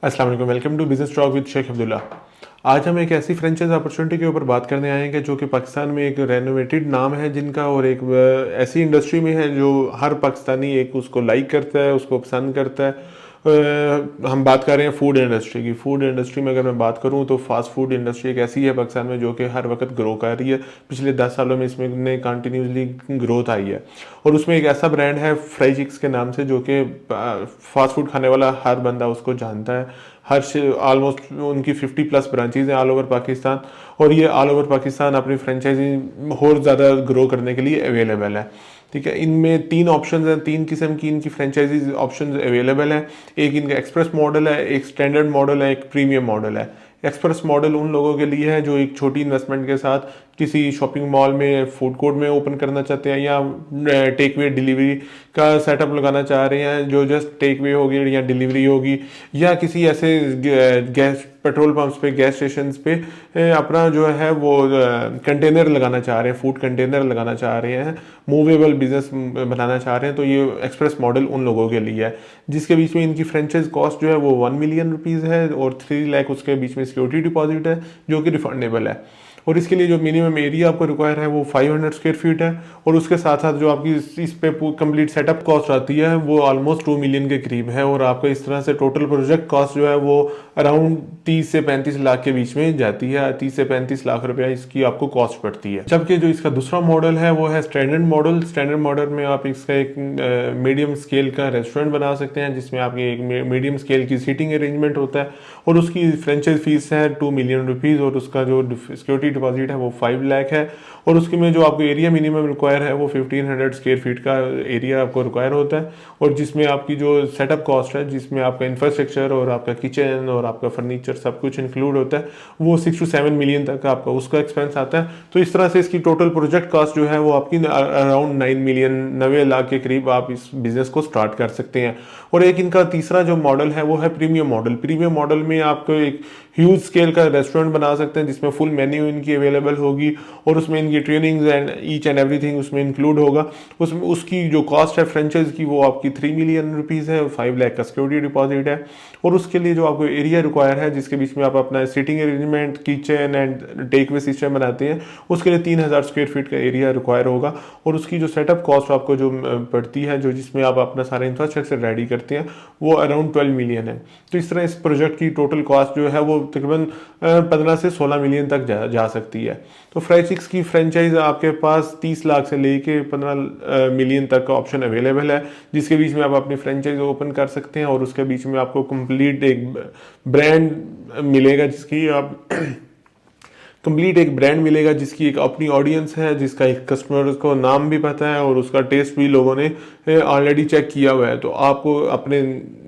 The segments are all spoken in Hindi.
अस्सलाम वालेकुम, welcome to business talk with Sheikh Abdullah. आज हम एक ऐसी फ्रेंचाइज अपॉर्चुनिटी के ऊपर बात करने आए हैं कि जो कि पाकिस्तान में एक रेनोवेटेड नाम है जिनका, और एक ऐसी इंडस्ट्री में है जो हर पाकिस्तानी एक उसको लाइक करता है, उसको पसंद करता है। हम बात कर रहे हैं फूड इंडस्ट्री की। फूड इंडस्ट्री में अगर मैं बात करूं तो फास्ट फूड इंडस्ट्री एक ऐसी है पाकिस्तान में जो कि हर वक्त ग्रो कर रही है। पिछले 10 सालों में इसमें कंटिन्यूसली ग्रोथ आई है। और उसमें एक ऐसा ब्रांड है फ्राई चिक्स के नाम से, जो कि फास्ट फूड खाने वाला हर बंदा उसको जानता है। हर ऑलमोस्ट उनकी 50+ ब्रांचेज हैं ऑल ओवर पाकिस्तान, और ये ऑल ओवर पाकिस्तान अपनी फ्रेंचाइजी और ज़्यादा ग्रो करने के लिए अवेलेबल है। ठीक है, इनमें 3 ऑप्शन हैं, 3 किस्म की इनकी फ्रेंचाइजीज ऑप्शन अवेलेबल हैं। एक इनका एक्सप्रेस मॉडल है, एक स्टैंडर्ड मॉडल है, एक प्रीमियम मॉडल है। एक्सप्रेस मॉडल उन लोगों के लिए है जो एक छोटी इन्वेस्टमेंट के साथ किसी शॉपिंग मॉल में, फूड कोर्ट में ओपन करना चाहते हैं, या टेक वे डिलीवरी का सेटअप लगाना चाह रहे हैं, जो जस्ट टेक वे होगी या डिलीवरी होगी, या किसी ऐसे गैस पेट्रोल पंप्स पे, गैस स्टेशन पे अपना जो है वो कंटेनर लगाना चाह रहे हैं, फूड कंटेनर लगाना चाह रहे हैं, मूवेबल बिजनेस बनाना चाह रहे हैं। तो ये एक्सप्रेस मॉडल उन लोगों के लिए है, जिसके बीच में इनकी फ्रेंचाइज कॉस्ट जो है वो 1 मिलियन रुपीज़ है, और 3 लाख उसके बीच में सिक्योरिटी डिपॉजिट है जो कि रिफंडेबल है। और इसके लिए जो मिनिमम एरिया आपको रिक्वायर है वो 500 स्क्वायर फीट है। और उसके साथ साथ जो आपकी इस पे कंप्लीट सेटअप कॉस्ट आती है वो ऑलमोस्ट 2 मिलियन के करीब है। और आपका इस तरह से टोटल प्रोजेक्ट कॉस्ट जो है वो अराउंड 30 से 35 लाख के बीच में जाती है। 30 से 35 लाख रुपया इसकी आपको कॉस्ट पड़ती है। जबकि जो इसका दूसरा मॉडल है वो है स्टैंडर्ड मॉडल। स्टैंडर्ड मॉडल में आप इसका एक मीडियम स्केल का रेस्टोरेंट बना सकते हैं, जिसमें आपकी एक मीडियम स्केल की सीटिंग अरेंजमेंट होता है, और उसकी फ्रेंचाइज फीस है 2 मिलियन रुपीज़, और उसका जो सिक्योरिटी डिपॉजिट है वो 5 लाख है। और उसके में जो आपको एरिया मिनिमम रिक्वायर है वो 1500 स्क्वायर फीट का एरिया आपको रिक्वायर होता है। और जिसमें आपकी जो सेटअप कॉस्ट है, जिसमें आपका इंफ्रास्ट्रक्चर और आपका किचन और आपका फर्नीचर सब कुछ इंक्लूड होता है, वो 6 से 7 मिलियन तक आपका उसका एक्सपेंस आता है। तो इस तरह से इसकी टोटल प्रोजेक्ट कॉस्ट जो है वो आपकी अराउंड 9 मिलियन, 90 लाख के करीब आप इस बिजनेस को स्टार्ट कर सकते हैं। और एक इनका तीसरा जो मॉडल है वो है प्रीमियम मॉडल। प्रीमियम मॉडल में आपको एक ह्यूज स्केल का रेस्टोरेंट बना सकते हैं, जिसमें फुल मेन्यू इनकी अवेलेबल होगी, और उसमें इनकी trainings and each and everything उसमें इंक्लूड होगा। उसमें उसकी जो कॉस्ट है फ्रेंचाइज की वो आपकी 3 मिलियन रुपीज़ है, 5 लाख का सिक्योरिटी डिपॉजिट है। और उसके लिए जो आपको एरिया रिक्वायर है, जिसके बीच में आप अपना seating arrangement, kitchen and takeaway system बनाते हैं, उसके लिए 3000 स्क्वायर फीट का एरिया रिक्वायर होगा। और उसकी जो सेटअप कॉस्ट आपको जो पड़ती है, जो जिसमें आप अपना सारा इंफ्रास्ट्रक्चर रेडी करते हैं, वो अराउंड 12 मिलियन है। तो इस तरह इस प्रोजेक्ट की टोटल कॉस्ट जो है वो तकरीबन 15 से 16 मिलियन तक जा सकती है। तो फ्राई चिक्स की फ्रेंचाइज आपके पास 30 लाख से लेके 15 मिलियन तक का ऑप्शन अवेलेबल है, जिसके बीच में आप अपनी फ्रेंचाइज ओपन कर सकते हैं। और उसके बीच में आपको कंप्लीट एक ब्रांड मिलेगा, जिसकी आप कंप्लीट एक ब्रांड मिलेगा, जिसकी एक अपनी ऑडियंस है, जिसका एक कस्टमर को नाम भी पता है, और उसका टेस्ट भी लोगों ने ऑलरेडी चेक किया हुआ है। तो आपको अपने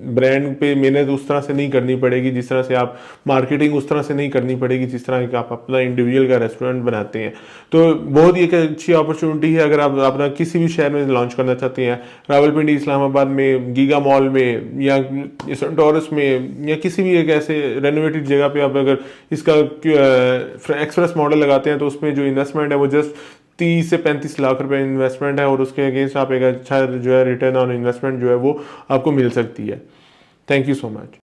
ब्रांड पे मेहनत उस तरह से नहीं करनी पड़ेगी, जिस तरह से आप मार्केटिंग उस तरह से नहीं करनी पड़ेगी जिस तरह कि आप अपना इंडिविजुअल का रेस्टोरेंट बनाते हैं। तो बहुत ही एक अच्छी अपॉर्चुनिटी है अगर आप अपना किसी भी शहर में लॉन्च करना चाहते हैं, रावलपिंडी, इस्लामाबाद में, गीगा मॉल में, या टॉरस में, या किसी भी एक ऐसे रेनोवेटेड जगह पे आप अगर इसका एक्सप्रेस मॉडल लगाते हैं, तो उसमें जो इन्वेस्टमेंट है वो जस्ट 30 से 35 लाख रुपए इन्वेस्टमेंट है, और उसके अगेंस्ट आप एक अच्छा जो है रिटर्न ऑन इन्वेस्टमेंट जो है वो आपको मिल सकती है। Thank you so much.